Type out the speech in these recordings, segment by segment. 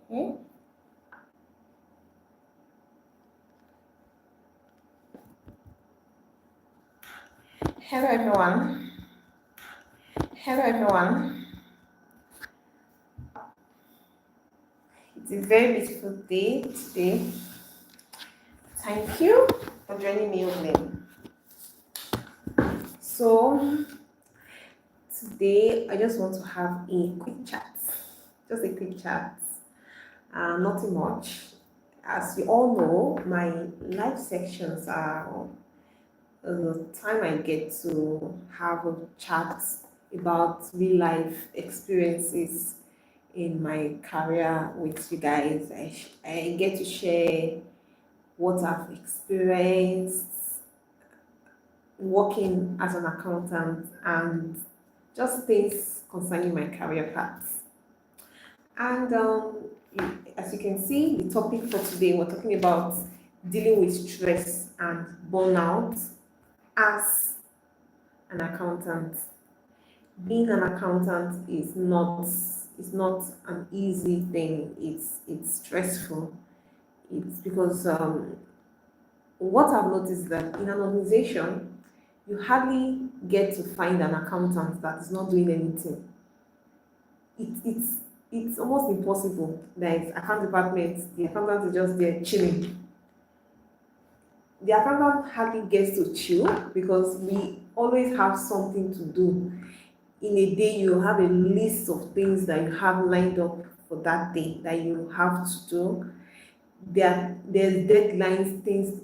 Okay. Hello everyone. Hello everyone. It's a very beautiful day today. Thank you for joining me evening. So today I just want to have a quick chat. Just a quick chat. Nothing much. As you all know, my live sections are the time I get to have a chat about real life experiences in my career with you guys. I get to share what I've experienced working as an accountant and just things concerning my career path. And as you can see, the topic for today, we're talking about dealing with stress and burnout as an accountant. Being an accountant is not an easy thing. It's stressful. It's because what I've noticed is that in an organization, you hardly get to find an accountant that is not doing anything. It's almost impossible. Like account department, the accountant is just there chilling. The accountant hardly gets to chill because we always have something to do. In a day, you have a list of things that you have lined up for that day that you have to do. There's deadlines, things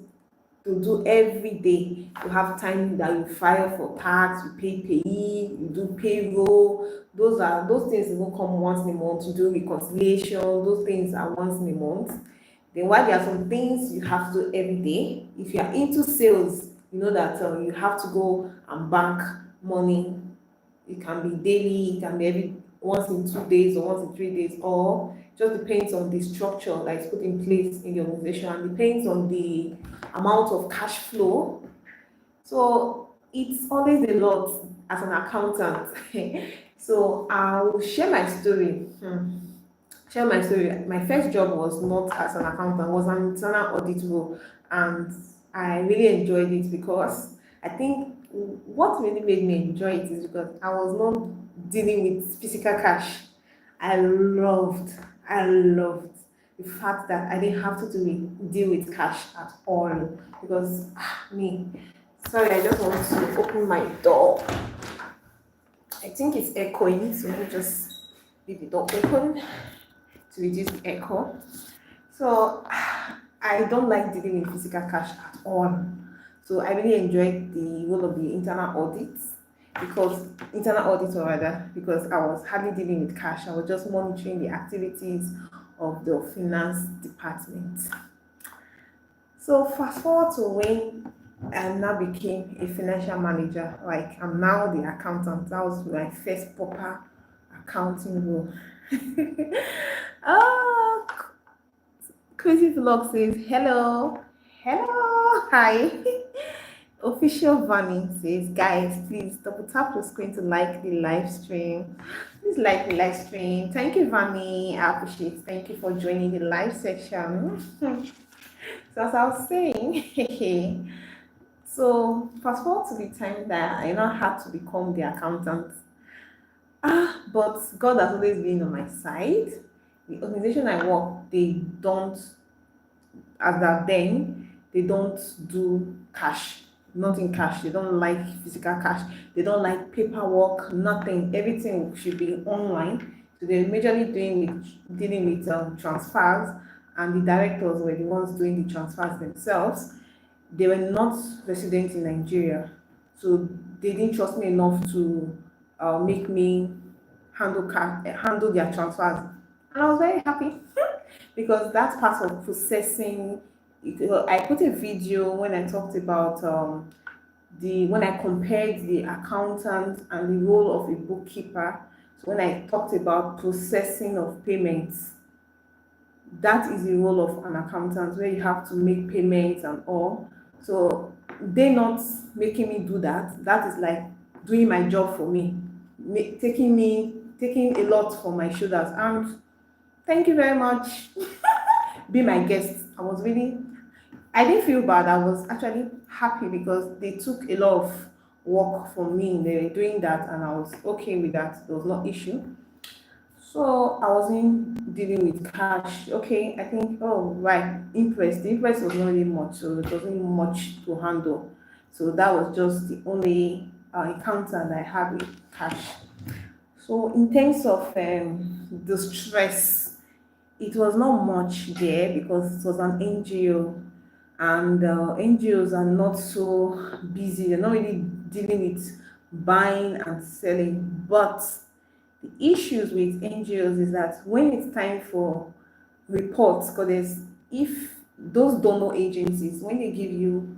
to do every day. You have time that you file for tax, you pay payee, you do payroll. Those things will come once in a month. You do reconciliation. Those things are once in a month. Then while there are some things you have to do every day. If you are into sales, you know that you have to go and bank money. It can be daily, it can be every once in 2 days or once in 3 days, or just depends on the structure that is put in place in the organization and depends on the amount of cash flow. So it's always a lot as an accountant. So I will share my story. Share my story. My first job was not as an accountant, was an internal audit role, and I really enjoyed it because I think what really made me enjoy it is because I was not dealing with physical cash. I loved, I loved the fact that I didn't have to deal with cash at all because me. Sorry, I just want to open my door. I think it's echoing, so let me just leave the door open to reduce the echo. So I don't like dealing with physical cash at all. So I really enjoyed the role of the internal audits because internal auditor rather because I was hardly dealing with cash. I was just monitoring the activities of the finance department. So fast forward to when I now became a financial manager. Like I'm now the accountant. That was my first proper accounting role. Oh, Crazy Vlog says hello. Hello. Hi. Official Vanny says, guys, please double tap the screen to like the live stream. Please like the live stream. Thank you, Vanny. I appreciate it. Thank you for joining the live section. So as I was saying, so fast forward to the time that I now had to become the accountant. But God has always been on my side. The organization I work, they don't, as that then, they don't do cash, not in cash. They don't like physical cash. They don't like paperwork, nothing. Everything should be online. So they're majorly dealing with transfers, and the directors were the ones doing the transfers themselves. They were not resident in Nigeria, so they didn't trust me enough to make me handle their transfers, and I was very happy because that's part of processing. I put a video when I talked about the when I compared the accountant and the role of a bookkeeper. So when I talked about processing of payments, that is the role of an accountant where you have to make payments and all. So they not making me do that. That is like doing my job for me, taking a lot for my shoulders. And Thank you very much. Be my guest. I didn't feel bad. I was actually happy because they took a lot of work from me. They were doing that, and I was okay with that. There was no issue. So I wasn't dealing with cash. Okay, I think, oh, right, interest. The interest was not really much, so it wasn't much to handle. So that was just the only encounter that I had with cash. So in terms of the stress, it was not much there because it was an NGO, and NGOs are not so busy. They're not really dealing with buying and selling. But the issues with NGOs is that when it's time for reports, because if those donor agencies, when they give you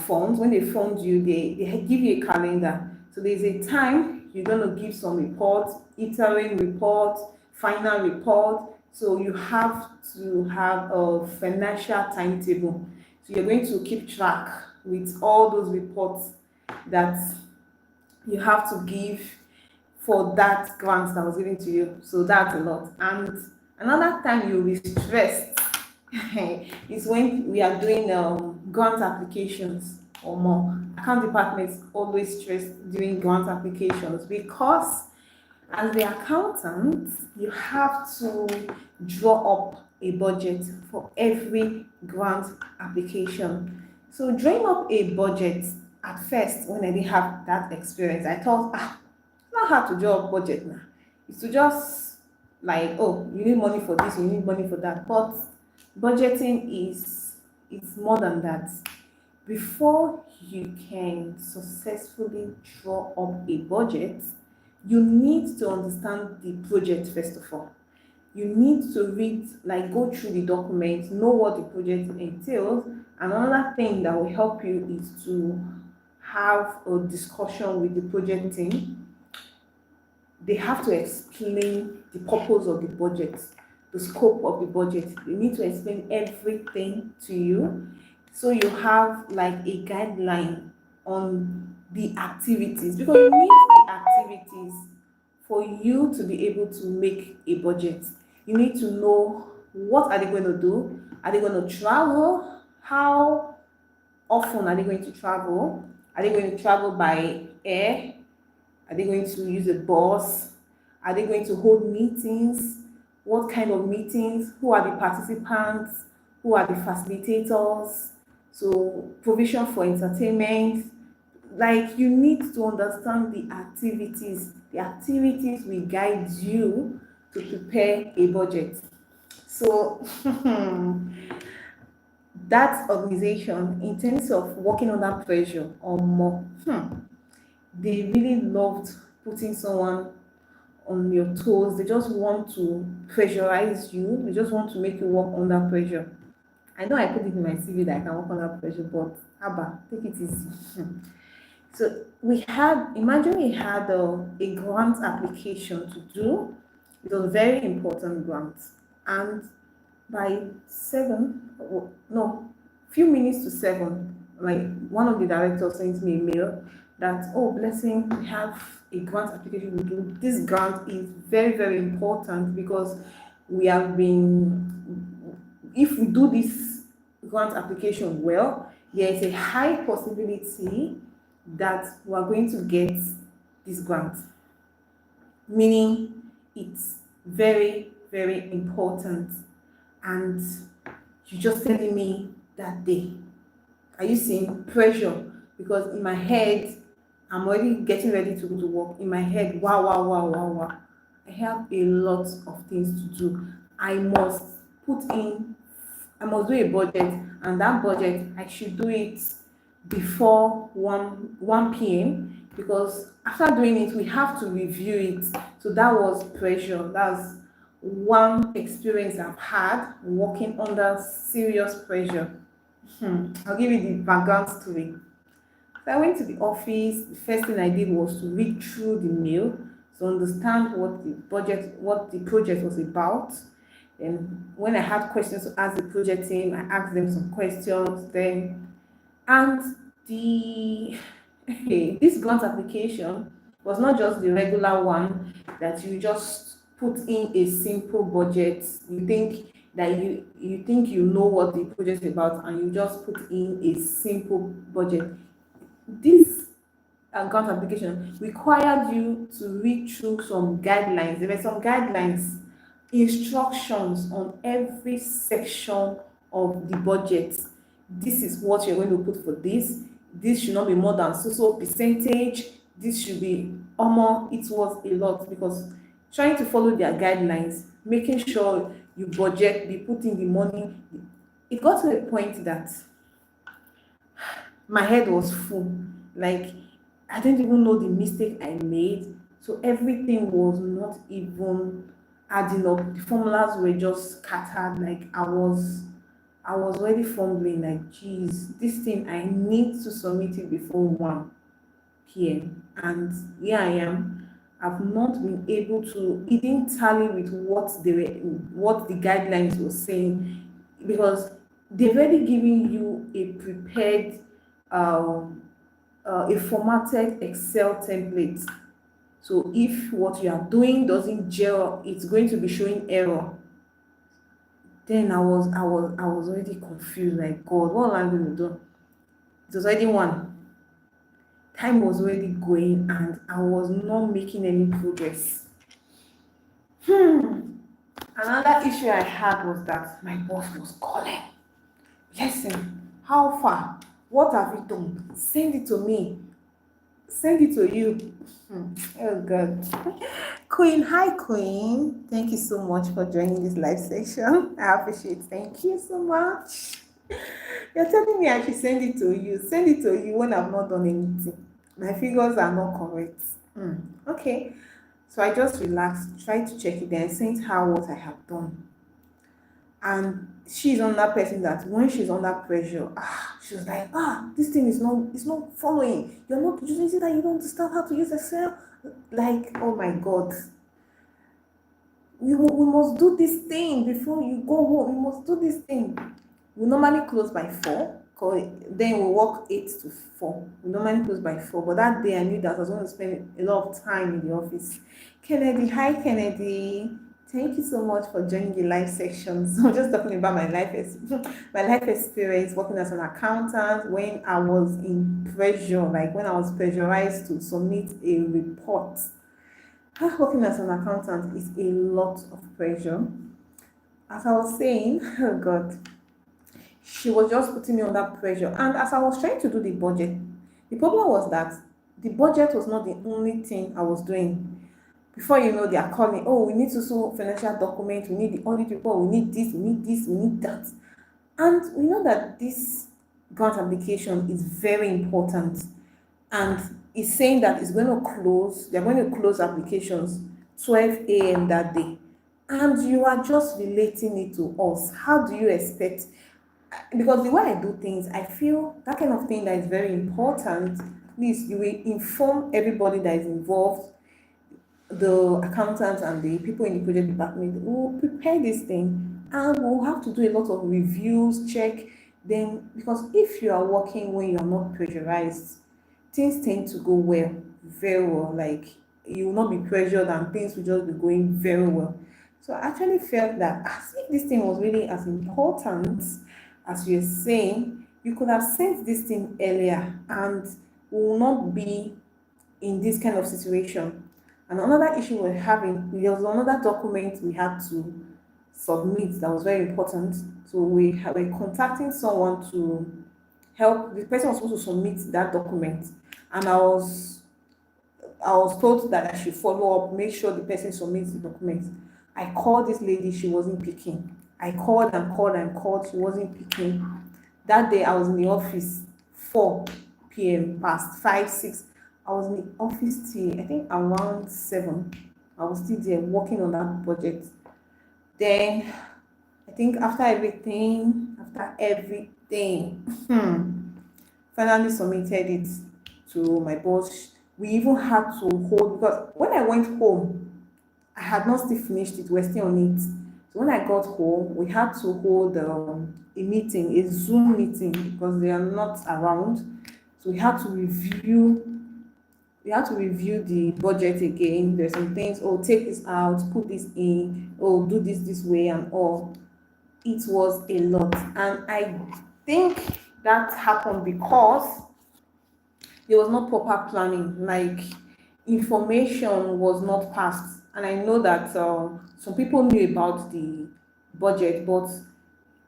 funds, when they fund you, they give you a calendar. So there's a time you're going to give some reports, interim report, final report. So you have to have a financial timetable. So you're going to keep track with all those reports that you have to give for that grant that was given to you. So that's a lot. And another time you'll be stressed is when we are doing grant applications or more. Account departments always stress during grant applications because as the accountant, you have to draw up a budget for every grant application. So drawing up a budget at first, when I didn't have that experience, I thought, not hard to draw a budget now. It's to just like, oh, you need money for this, you need money for that. But budgeting is it's more than that. Before you can successfully draw up a budget, you need to understand the project first of all. You need to read, like go through the document, know what the project entails. Another thing that will help you is to have a discussion with the project team. They have to explain the purpose of the budget, the scope of the budget. They need to explain everything to you. So you have like a guideline on the activities because you need the activities for you to be able to make a budget. You need to know what are they going to do? Are they going to travel? How often are they going to travel? Are they going to travel by air? Are they going to use a bus? Are they going to hold meetings? What kind of meetings? Who are the participants? Who are the facilitators? So, provision for entertainment. Like, you need to understand the activities. The activities will guide you to prepare a budget. So, that organization, in terms of working under pressure or more, they really loved putting someone on your toes. They just want to pressurize you. They just want to make you work under pressure. I know I put it in my CV that I can work under pressure, but Abba, take it easy. So imagine we had a grant application to do. It was a very important grant. And by few minutes to 7, like one of the directors sent me a mail that, oh, blessing, we have a grant application to do. This grant is very, very important because we have been, if we do this grant application well, there is a high possibility that we are going to get this grant. Meaning it's very, very important. And you just telling me that day. Are you seeing pressure? Because in my head, I'm already getting ready to go to work. In my head, wow, wow, wow, wow, wow. I have a lot of things to do. I must do a budget, and that budget, I should do it before 1 p.m. because after doing it, we have to review it. So that was pressure. That's one experience I've had working under serious pressure. I'll give you the background story. So I went to the office. The first thing I did was to read through the mail to understand what the project was about. And when I had questions to ask the project team, I asked them some questions. And the this grant application was not just the regular one that you just put in a simple budget. You think that you think you know what the project is about, and you just put in a simple budget. This account application required you to read through some guidelines. There were some guidelines, instructions on every section of the budget. This is what you're going to put for this. This should not be more than so percentage. This should be almost, it was a lot, because trying to follow their guidelines, making sure you budget, be putting the money, it got to a point that my head was full. Like, I didn't even know the mistake I made. So everything was not even adding up. The formulas were just scattered. Like, I was already fumbling, like, geez, this thing, I need to submit it before 1 p.m. And here I am. I've not been able to, it didn't tally with what the guidelines were saying, because they've already given you a prepared, a formatted Excel template. So if what you are doing doesn't gel, it's going to be showing error. Then I was already confused, like, God, what am I going to do? It was already 1. Time was already going, and I was not making any progress. Another issue I had was that my boss was calling. Listen, how far? What have you done? Send it to me. Send it to you. Oh God. Queen, hi Queen. Thank you so much for joining this live section. I appreciate it. Thank you so much. You're telling me I should send it to you. Send it to you when I've not done anything. My figures are not correct. Okay. So I just relaxed, tried to check it, then sent her what I have done. And she's on that person that when she's under pressure, she was like, this thing is not following. You're not using that, you don't understand how to use Excel. Like, oh my God. We must do this thing before you go home. We must do this thing. We normally close by 4. Then we work 8 to 4. We normally close by 4. But that day I knew that I was going to spend a lot of time in the office. Kennedy, hi Kennedy. Thank you so much for joining the live section. So I'm just talking about my life experience working as an accountant when I was in pressure, like when I was pressurized to submit a report. Working as an accountant is a lot of pressure. As I was saying, oh God, she was just putting me under pressure. And as I was trying to do the budget, the problem was that the budget was not the only thing I was doing. Before you know, they are calling, oh, we need to show financial documents, we need the audit report, we need this, we need this, we need that. And we know that this grant application is very important. And it's saying that it's going to close, they're going to close applications 12 a.m. that day. And you are just relating it to us. How do you expect? Because the way I do things, I feel that kind of thing that is very important. At least you will inform everybody that is involved, the accountants and the people in the project department will prepare this thing, and we'll have to do a lot of reviews, check then, because if you are working when you're not pressurized, things tend to go well, very well. Like, you will not be pressured and things will just be going very well. So I actually felt that as if this thing was really as important as you're saying, you could have sent this thing earlier and we will not be in this kind of situation. And another issue we're having, there was another document we had to submit that was very important. So we were contacting someone to help. The person was supposed to submit that document, and I was told that I should follow up, make sure the person submits the document. I called this lady, she wasn't picking. I called and called and called, she wasn't picking. That day I was in the office 4 p.m. past 5, 6. I was in the office till I think around 7. I was still there working on that project. Then I think after everything, finally submitted it to my boss. We even had to hold, because when I went home, I had not still finished it, we're still on it. So when I got home, we had to hold a meeting, a Zoom meeting, because they are not around. So we had to review we had to review the budget again. There's some things, oh, take this out, put this in, oh, do this way and all. It was a lot. And I think that happened because there was no proper planning. Like, information was not passed. And I know that some people knew about the budget, but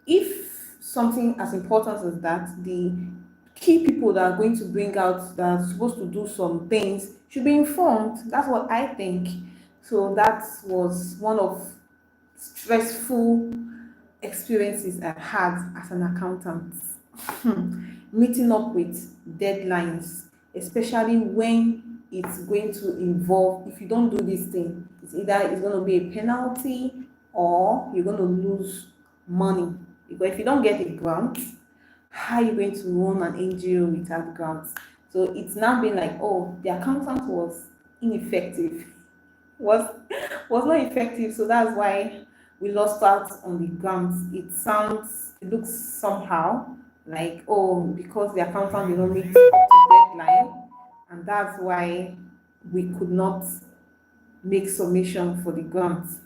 if something as important as that, the key people that are going to bring out, that are supposed to do some things, should be informed. That's what I think. So that was one of stressful experiences I've had as an accountant. Meeting up with deadlines, especially when it's going to involve, if you don't do this thing, it's either it's going to be a penalty or you're going to lose money. Because if you don't get a grant, how are you going to run an NGO without grants? So it's now been like, oh, the accountant was ineffective, was was not effective. So that's why we lost out on the grants. It looks somehow like, oh, because the accountant did not meet up to deadline, and that's why we could not make submission for the grants,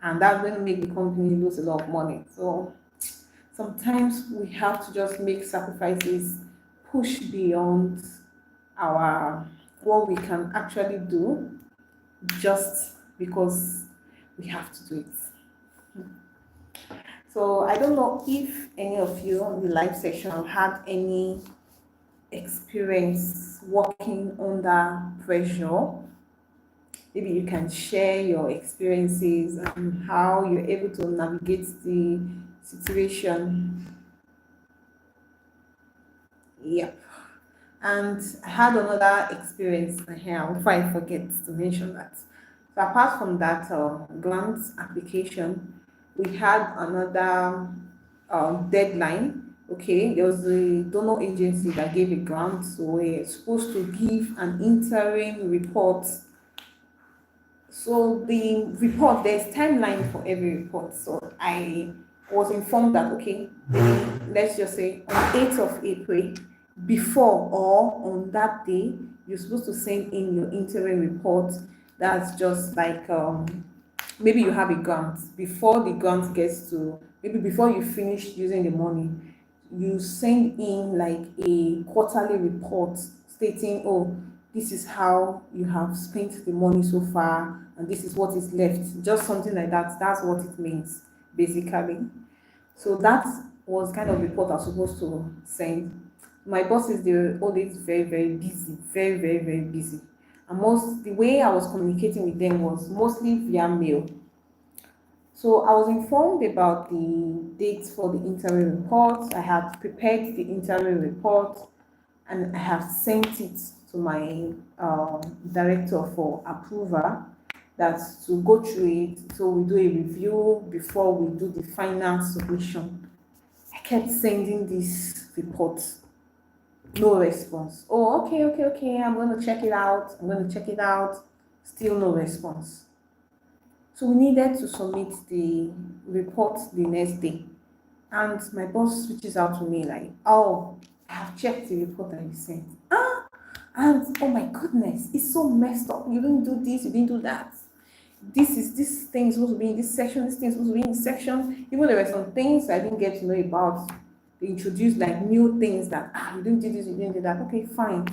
and that's going to make the company lose a lot of money. So sometimes we have to just make sacrifices, push beyond our what we can actually do, just because we have to do it. So I don't know if any of you on the live session have had any experience working under pressure. Maybe you can share your experiences and how you're able to navigate the situation. Yep. And I had another experience here before I forget to mention that. So apart from that grant application, we had another deadline. Okay, there was a donor agency that gave a grant, so we're supposed to give an interim report. So the report, there's timeline for every report. So I was informed that, okay, let's just say on 8th of April, before or on that day, you're supposed to send in your interim report. That's just like maybe you have a grant. Before the grant gets to, maybe before you finish using the money, you send in like a quarterly report stating, oh, this is how you have spent the money so far, and this is what is left. Just something like that. That's what it means, basically. So that was kind of report I was supposed to send. My bosses, they were always very, very busy, very, very, very busy. And the way I was communicating with them was mostly via mail. So I was informed about the dates for the interim report. I had prepared the interim report and I have sent it to my director for approval. That's to go through it. So we do a review before we do the final submission. I kept sending this report. No response. Oh, okay. I'm going to check it out. Still no response. So we needed to submit the report the next day. And my boss switches out to me like, oh, I have checked the report that you sent. And oh my goodness, it's so messed up. You didn't do this, you didn't do that. This thing is supposed to be in this section, this thing is supposed to be in this section. Even there were some things I didn't get to know about. They introduced like new things that you didn't do this, you didn't do that. Okay, fine.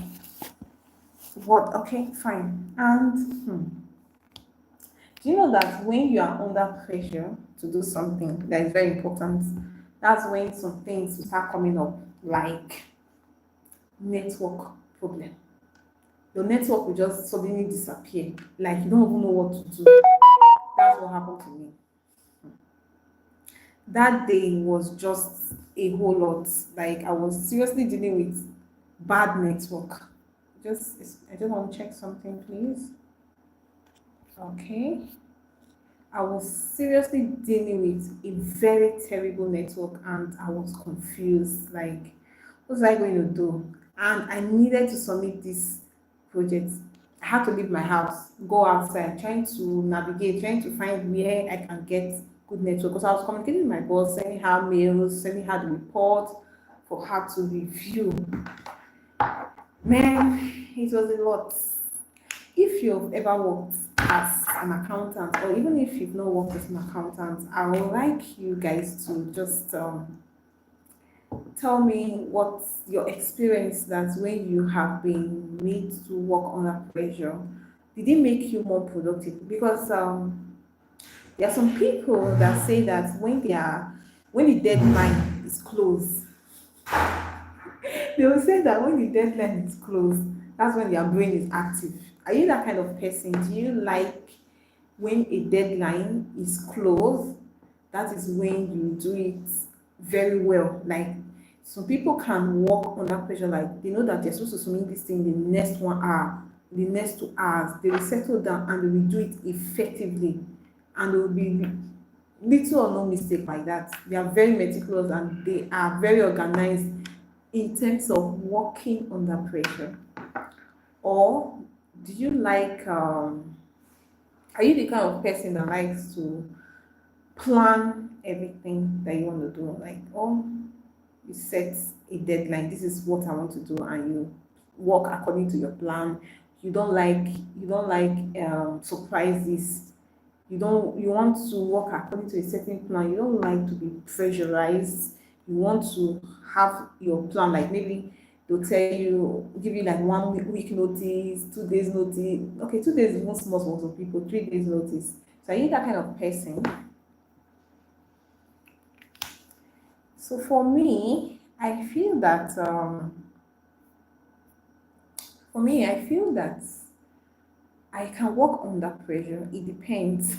What? Okay, fine. And do you know that when you are under pressure to do something that is very important, that's when some things will start coming up, like network problem. Your network will just suddenly disappear, like you don't even know what to do. That's what happened to me. That day was just a whole lot. Like I was seriously dealing with bad network. I just want to check something, please. Okay. I was seriously dealing with a very terrible network and I was confused. Like, what was I going to do? And I needed to submit this project. I had to leave my house, go outside, trying to navigate, trying to find where I can get good network. Because I was communicating with my boss, sending her mails, sending her the report for her to review. Man, it was a lot. If you've ever worked as an accountant, or even if you've not worked as an accountant, I would like you guys to just tell me what's your experience that when you have been made to work under pressure, did it make you more productive? Because there are some people that say that when the deadline is close, they will say that when the deadline is close, that's when their brain is active. Are you that kind of person? Do you like when a deadline is close? That is when you do it very well. Like some people can work under pressure, like they know that they're supposed to submit this thing in the next 1 hour, the next 2 hours. They will settle down and they will do it effectively. And there will be little or no mistake like that. They are very meticulous and they are very organized in terms of working under pressure? Or do you like, are you the kind of person that likes to plan everything that you want to do? Like, oh, you set a deadline, this is what I want to do, and you work according to your plan. You don't like surprises. You want to work according to a certain plan. You don't like to be pressurized. You want to have your plan, like maybe they'll tell you, give you like 1 week notice, 2 days notice. Okay, 2 days is even small for some people, 3 days notice. So are you that kind of person? So for me, I feel that I can work under pressure. It depends.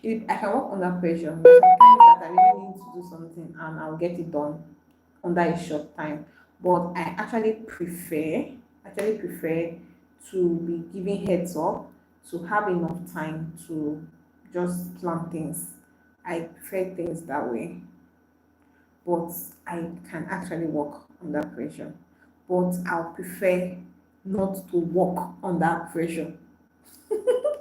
I can work under pressure. There's sometimes that I really need to do something and I'll get it done under a short time. But I actually prefer to be giving heads up, to have enough time to just plan things. I prefer things that way. But I can actually work under pressure. But I'll prefer not to work under pressure.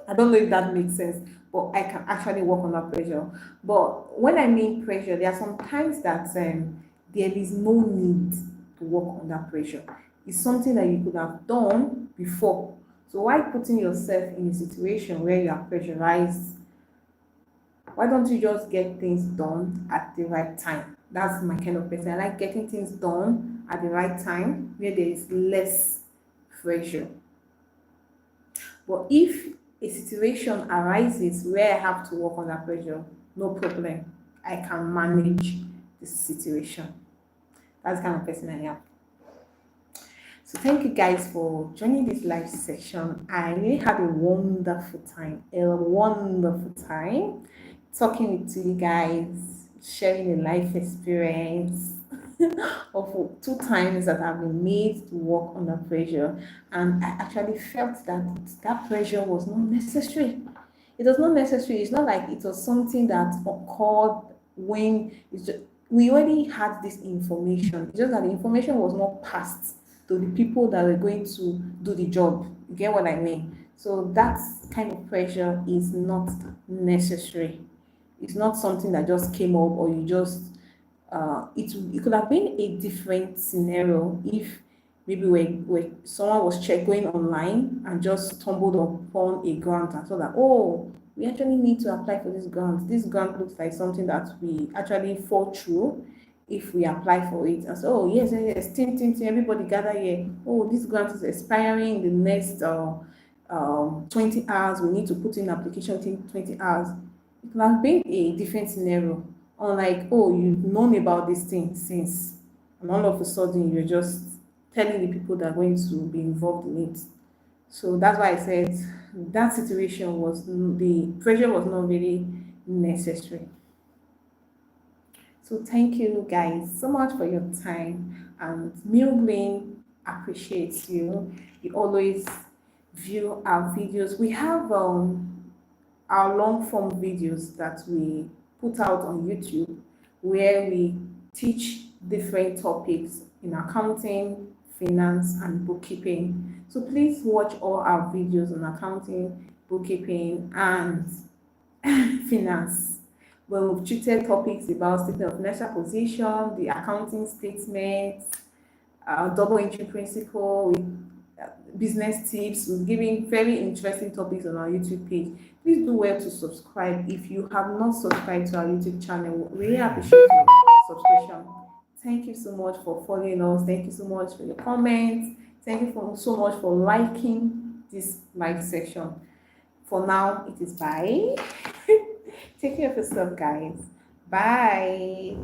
I don't know if that makes sense, but I can actually work under pressure. But when I mean pressure, there are some times that there is no need to work under pressure. It's something that you could have done before. So why putting yourself in a situation where you are pressurized? Why don't you just get things done at the right time? That's my kind of person. I like getting things done at the right time where there is less pressure. But if a situation arises where I have to work under pressure, no problem. I can manage the situation. That's the kind of person I am. So thank you guys for joining this live session. I really had a wonderful time talking with you guys, sharing a life experience of 2 times that I've been made to work under pressure, and I actually felt that that pressure was not necessary. It was not necessary. It's not like it was something that occurred when we already had this information. It's just that the information was not passed to the people that were going to do the job. You get what I mean? So that kind of pressure is not necessary. It's not something that just came up or you just it could have been a different scenario if maybe where someone was going online and just stumbled upon a grant and saw that, oh, we actually need to apply for this grant. This grant looks like something that we actually fall through if we apply for it. And so, oh, yes, yes, yes, everybody gather here. Oh, this grant is expiring in the next 20 hours. We need to put in application within 20 hours. It could have been a different scenario. Unlike, oh, you've known about this thing since, and all of a sudden you're just telling the people that are going to be involved in it. So that's why I said that situation was the pressure was not really necessary. So thank you guys so much for your time, and Milgling appreciates you. You always view our videos. We have our long form videos that we put out on YouTube where we teach different topics in accounting, finance, and bookkeeping. So please watch all our videos on accounting, bookkeeping, and finance. Where we've treated topics about statement of financial position, the accounting statements, double entry principle. We business tips. We're giving very interesting topics on our YouTube page. Please do well to subscribe. If you have not subscribed to our YouTube channel, we really appreciate your subscription. Thank you so much for following us. Thank you so much for your comments. Thank you so much for liking this like section. For now, it is bye. Take care of yourself, guys. Bye.